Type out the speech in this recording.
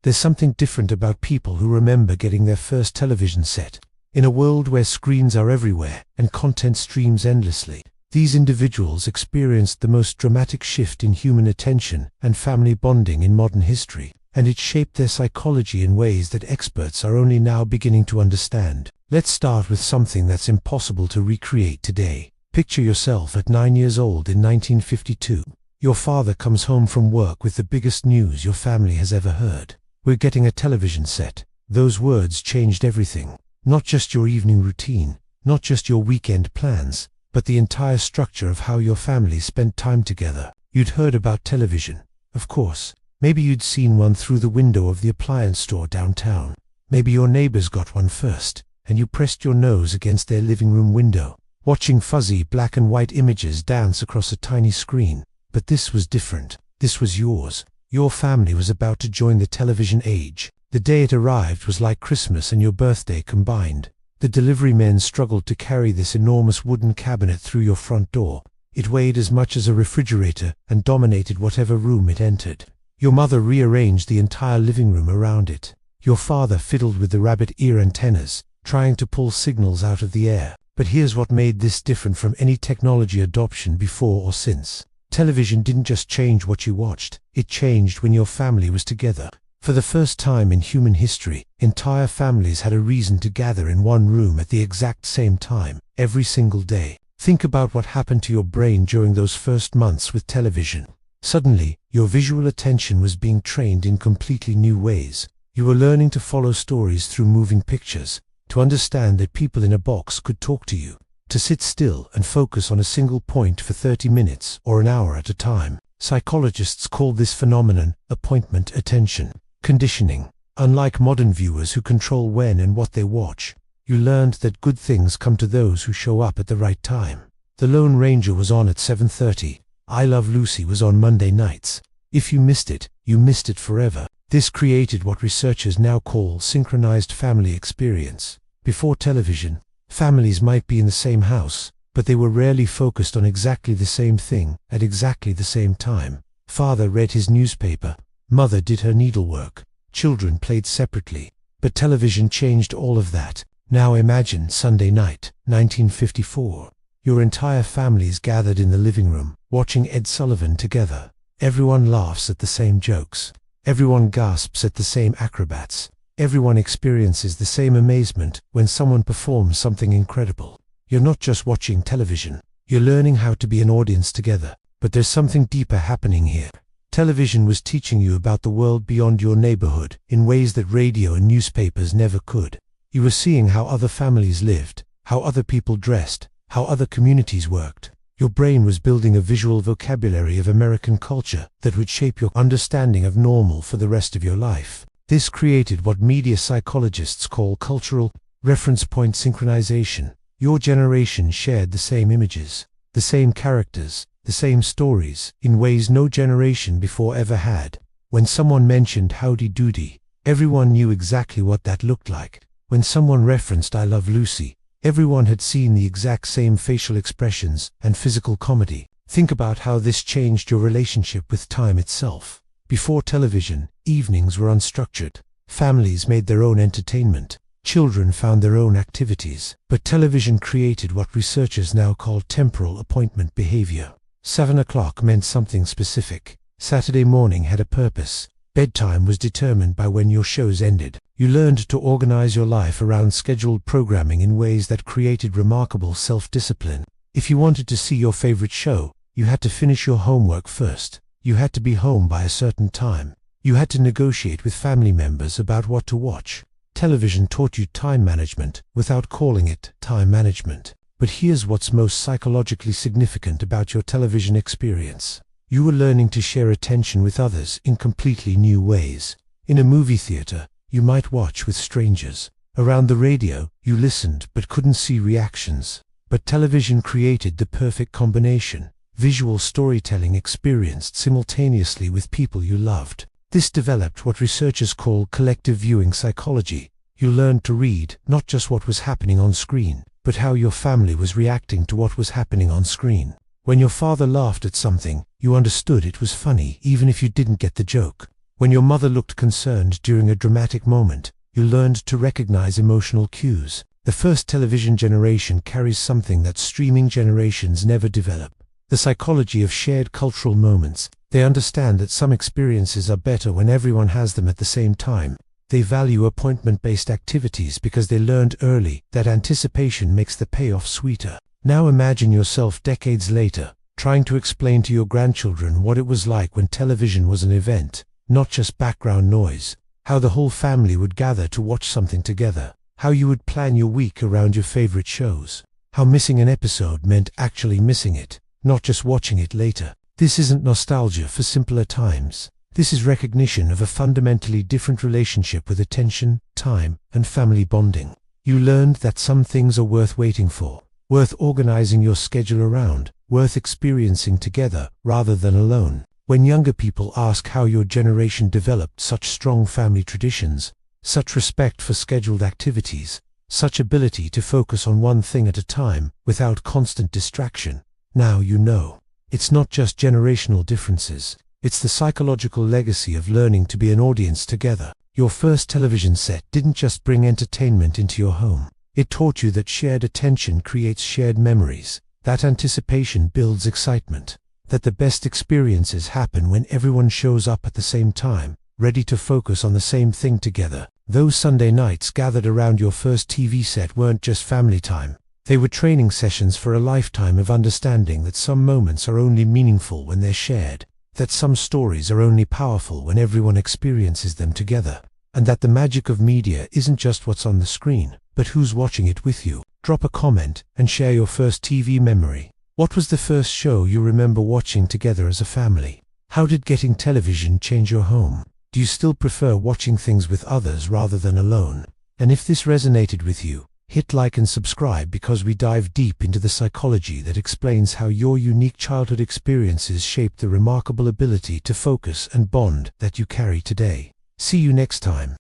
There's something different about people who remember getting their first television set. In a world where screens are everywhere and content streams endlessly, these individuals experienced the most dramatic shift in human attention and family bonding in modern history, and it shaped their psychology in ways that experts are only now beginning to understand. Let's start with something that's impossible to recreate today. Picture yourself at 9 years old in 1952. Your father comes home from work with the biggest news your family has ever heard. "We're getting a television set." Those words changed everything. Not just your evening routine, not just your weekend plans, but the entire structure of how your family spent time together. You'd heard about television, of course. Maybe you'd seen one through the window of the appliance store downtown. Maybe your neighbors got one first, and you pressed your nose against their living room window, watching fuzzy black and white images dance across a tiny screen. But this was different. This was yours. Your family was about to join the television age. The day it arrived was like Christmas and your birthday combined. The delivery men struggled to carry this enormous wooden cabinet through your front door. It weighed as much as a refrigerator and dominated whatever room it entered. Your mother rearranged the entire living room around it. Your father fiddled with the rabbit ear antennas, trying to pull signals out of the air. But here's what made this different from any technology adoption before or since. Television didn't just change what you watched, it changed when your family was together. For the first time in human history, entire families had a reason to gather in one room at the exact same time, every single day. Think about what happened to your brain during those first months with television. Suddenly, your visual attention was being trained in completely new ways. You were learning to follow stories through moving pictures, to understand that people in a box could talk to you, to sit still and focus on a single point for 30 minutes or an hour at a time. Psychologists call this phenomenon appointment attention conditioning. Unlike modern viewers who control when and what they watch, you learned that good things come to those who show up at the right time. The Lone Ranger was on at 7:30. I Love Lucy was on Monday nights. If you missed it, you missed it forever. This created what researchers now call synchronized family experience. Before television, families might be in the same house, but they were rarely focused on exactly the same thing at exactly the same time. Father read his newspaper. Mother did her needlework. Children played separately. But television changed all of that. Now imagine Sunday night, 1954. Your entire family is gathered in the living room, watching Ed Sullivan together. Everyone laughs at the same jokes. Everyone gasps at the same acrobats. Everyone experiences the same amazement when someone performs something incredible. You're not just watching television. You're learning how to be an audience together. But there's something deeper happening here. Television was teaching you about the world beyond your neighborhood in ways that radio and newspapers never could. You were seeing how other families lived, how other people dressed, how other communities worked. Your brain was building a visual vocabulary of American culture that would shape your understanding of normal for the rest of your life. This created what media psychologists call cultural reference point synchronization. Your generation shared the same images, the same characters, the same stories, in ways no generation before ever had. When someone mentioned Howdy Doody, everyone knew exactly what that looked like. When someone referenced I Love Lucy, everyone had seen the exact same facial expressions and physical comedy. Think about how this changed your relationship with time itself. Before television, evenings were unstructured. Families made their own entertainment. Children found their own activities. But television created what researchers now call temporal appointment behavior. 7 o'clock meant something specific. Saturday morning had a purpose. Bedtime was determined by when your shows ended. You learned to organize your life around scheduled programming in ways that created remarkable self-discipline. If you wanted to see your favorite show, you had to finish your homework first. You had to be home by a certain time. You had to negotiate with family members about what to watch. Television taught you time management without calling it time management. But here's what's most psychologically significant about your television experience. You were learning to share attention with others in completely new ways. In a movie theater, you might watch with strangers. Around the radio, you listened but couldn't see reactions. But television created the perfect combination. Visual storytelling experienced simultaneously with people you loved. This developed what researchers call collective viewing psychology. You learned to read not just what was happening on screen, but how your family was reacting to what was happening on screen. When your father laughed at something, you understood it was funny even if you didn't get the joke. When your mother looked concerned during a dramatic moment, you learned to recognize emotional cues. The first television generation carries something that streaming generations never develop: the psychology of shared cultural moments. They understand that some experiences are better when everyone has them at the same time. They value appointment-based activities because they learned early that anticipation makes the payoff sweeter. Now imagine yourself decades later, trying to explain to your grandchildren what it was like when television was an event, not just background noise. How the whole family would gather to watch something together. How you would plan your week around your favorite shows. How missing an episode meant actually missing it, not just watching it later. This isn't nostalgia for simpler times. This is recognition of a fundamentally different relationship with attention, time, and family bonding. You learned that some things are worth waiting for, worth organizing your schedule around, worth experiencing together rather than alone. When younger people ask how your generation developed such strong family traditions, such respect for scheduled activities, such ability to focus on one thing at a time without constant distraction, now you know. It's not just generational differences, it's the psychological legacy of learning to be an audience together. Your first television set didn't just bring entertainment into your home. It taught you that shared attention creates shared memories, that anticipation builds excitement, that the best experiences happen when everyone shows up at the same time, ready to focus on the same thing together. Those Sunday nights gathered around your first TV set weren't just family time. They were training sessions for a lifetime of understanding that some moments are only meaningful when they're shared, that some stories are only powerful when everyone experiences them together, and that the magic of media isn't just what's on the screen, but who's watching it with you. Drop a comment and share your first TV memory. What was the first show you remember watching together as a family? How did getting television change your home? Do you still prefer watching things with others rather than alone? And if this resonated with you, hit like and subscribe, because we dive deep into the psychology that explains how your unique childhood experiences shaped the remarkable ability to focus and bond that you carry today. See you next time.